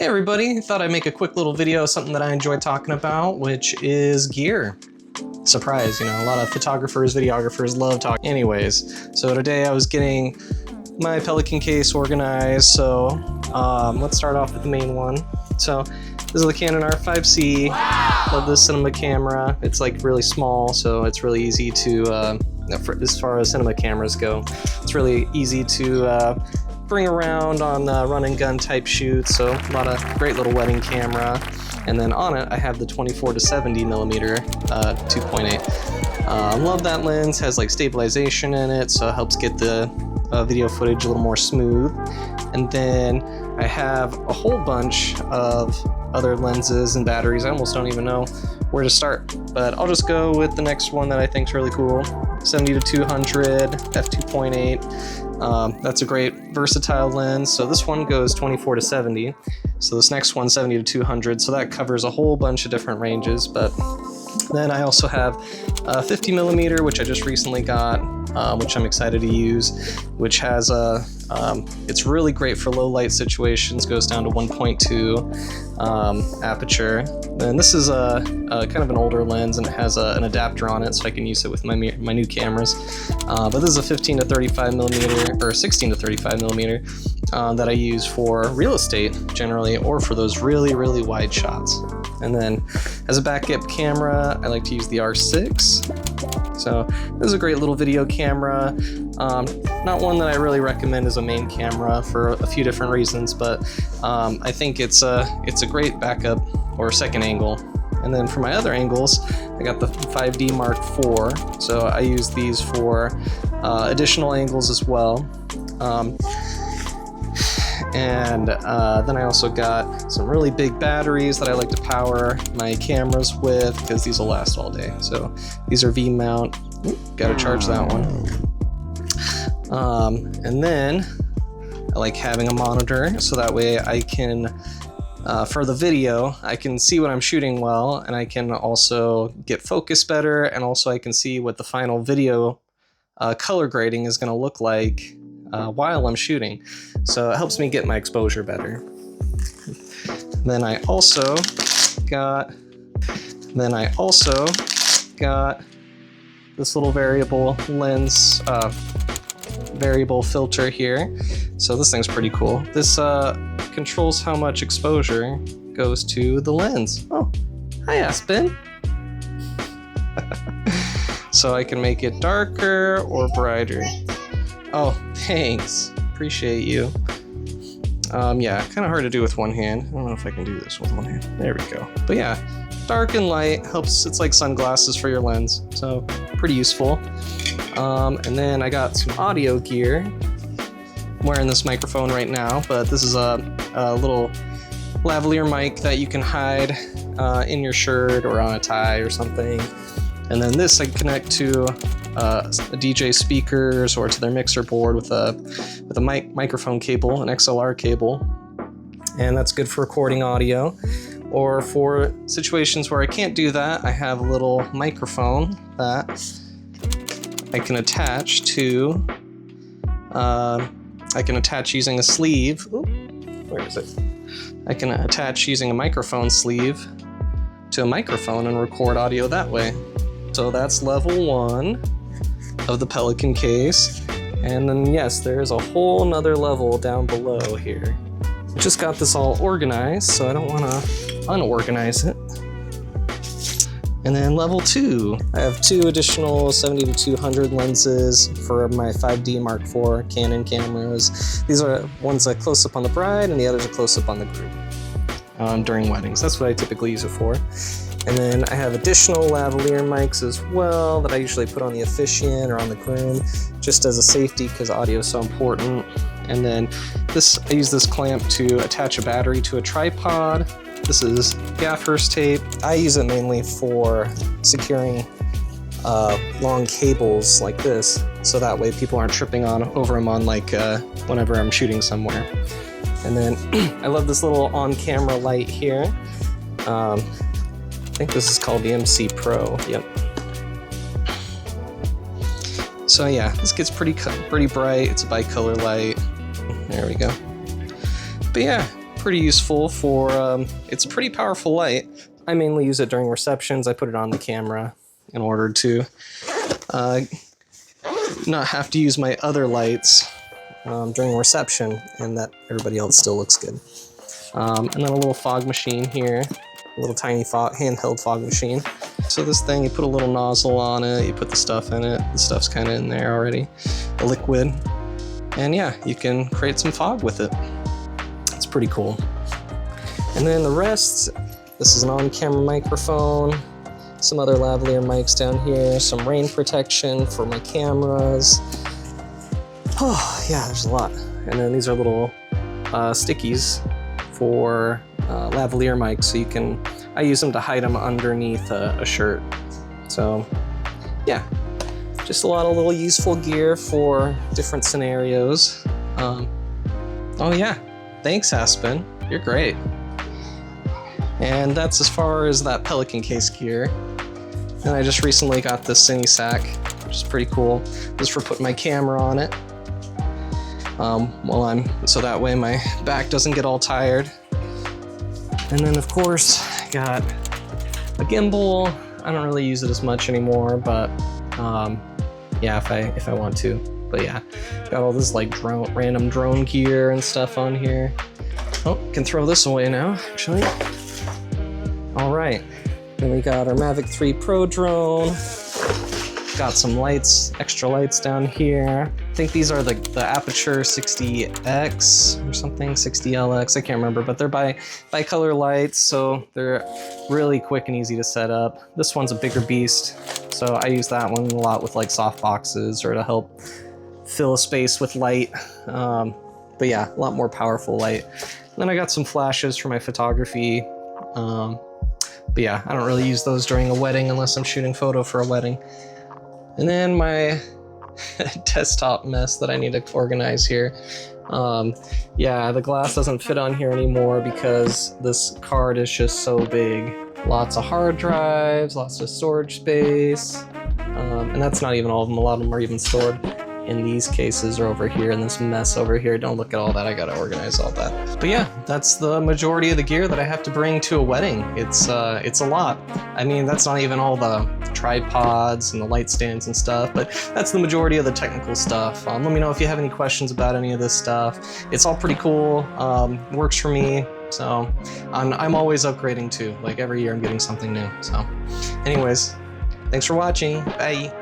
Hey everybody, thought I'd make a quick little video, something that I enjoy talking about, which is gear. Surprise, you know, a lot of photographers, videographers love talking. Anyways, so today I was getting my Pelican case organized, so let's start off with the main one. So this is the Canon R5C. Wow! Love this cinema camera. It's like really small, so it's really easy to, as far as cinema cameras go, it's really easy to bring around on run and gun type shoots, so a lot of great little wedding camera. And then on it I have the 24 to 70 millimeter 2.8. Love that lens, has like stabilization in it, so it helps get the video footage a little more smooth. And then I have a whole bunch of other lenses and batteries. I almost don't even know where to start, but I'll just go with the next one that I think is really cool. 70 to 200 f2.8. That's a great versatile lens. So this one goes 24 to 70. So this next one 70 to 200. So that covers a whole bunch of different ranges. But then I also have 50 millimeter, which I just recently got, which I'm excited to use, which has a, it's really great for low light situations, goes down to 1.2 aperture. And this is a kind of an older lens, and it has an adapter on it, so I can use it with my new cameras. But this is a 15 to 35 millimeter, or 16 to 35 millimeter, that I use for real estate generally, or for those really, really wide shots. And then as a backup camera, I like to use the R6. So this is a great little video camera. Not one that I really recommend as a main camera for a few different reasons, but I think it's a great backup or second angle. And then for my other angles, I got the 5D Mark IV. So I use these for additional angles as well. And then I also got some really big batteries that I like to power my cameras with, because these will last all day. So these are V-mount. Gotta charge that one. And then I like having a monitor, so that way I can, for the video, I can see what I'm shooting well, and I can also get focus better, and also I can see what the final video color grading is going to look like while I'm shooting. So it helps me get my exposure better. Then I also got this little variable lens, variable filter here. So this thing's pretty cool. This controls how much exposure goes to the lens. Oh, hi Aspen. So I can make it darker or brighter. Oh, thanks. Appreciate you. Yeah, kind of hard to do with one hand. I don't know if I can do this with one hand. There we go. But yeah, dark and light helps. It's like sunglasses for your lens, so pretty useful. And then I got some audio gear. I'm wearing this microphone right now, but this is a little lavalier mic that you can hide in your shirt or on a tie or something. And then this I can connect to a DJ speakers or to their mixer board with a microphone cable, an XLR cable, and that's good for recording audio. Or for situations where I can't do that, I have a little microphone that I can attach to. I can attach using a sleeve. Ooh, where is it? I can attach using a microphone sleeve to a microphone and record audio that way. So that's level 1 of the Pelican case. And then yes, there's a whole nother level down below here. Just got this all organized, so I don't want to unorganize it. And then level 2, I have 2 additional 70 to 200 lenses for my 5D Mark IV Canon cameras. These are ones that close up on the bride, and the others are close up on the groom during weddings. That's what I typically use it for. And then I have additional lavalier mics as well that I usually put on the officiant or on the groom, just as a safety, because audio is so important. And then I use this clamp to attach a battery to a tripod. This is gaffer's tape. I use it mainly for securing long cables like this, so that way people aren't tripping over them on whenever I'm shooting somewhere. And then I love this little on-camera light here. I think this is called the MC Pro. Yep. So yeah, this gets pretty bright. It's a bicolor light. There we go. But yeah, pretty useful for, it's a pretty powerful light. I mainly use it during receptions. I put it on the camera in order to not have to use my other lights during reception, and that everybody else still looks good. And then a little fog machine here, a little tiny handheld fog machine. So this thing, you put a little nozzle on it, you put the stuff in it, the stuff's kind of in there already, the liquid, and yeah, you can create some fog with it. It's pretty cool. And then the rest, this is an on-camera microphone, some other lavalier mics down here, some rain protection for my cameras. Oh, yeah, there's a lot. And then these are little stickies for lavalier mics, so you can, I use them to hide them underneath a shirt. So, yeah, just a lot of little useful gear for different scenarios. Oh yeah, thanks Aspen, you're great. And that's as far as that Pelican case gear. And I just recently got this Cine sack, which is pretty cool. This is for putting my camera on it. So that way my back doesn't get all tired. And then of course, I got a gimbal. I don't really use it as much anymore, but yeah, if I want to. But yeah, got all this like random drone gear and stuff on here. Oh, can throw this away now, actually. All right, then we got our Mavic 3 Pro drone. Got some lights, extra lights down here. I think these are the Aperture 60X or something, 60LX, I can't remember, but they're bi-color lights, so they're really quick and easy to set up. This one's a bigger beast, so I use that one a lot with like soft boxes or to help fill a space with light. But yeah, a lot more powerful light. And then I got some flashes for my photography. But yeah, I don't really use those during a wedding unless I'm shooting photo for a wedding. And then my desktop mess that I need to organize here. Yeah, the glass doesn't fit on here anymore because this card is just so big. Lots of hard drives, lots of storage space. And that's not even all of them. A lot of them are even stored in these cases or over here in this mess over here. Don't look at all that, I gotta organize all that. But yeah, that's the majority of the gear that I have to bring to a wedding. It's a lot. I mean, that's not even all the tripods and the light stands and stuff, but that's the majority of the technical stuff. Let me know if you have any questions about any of this stuff. It's all pretty cool, works for me, so I'm always upgrading too. Like every year I'm getting something new. So anyways, thanks for watching, bye.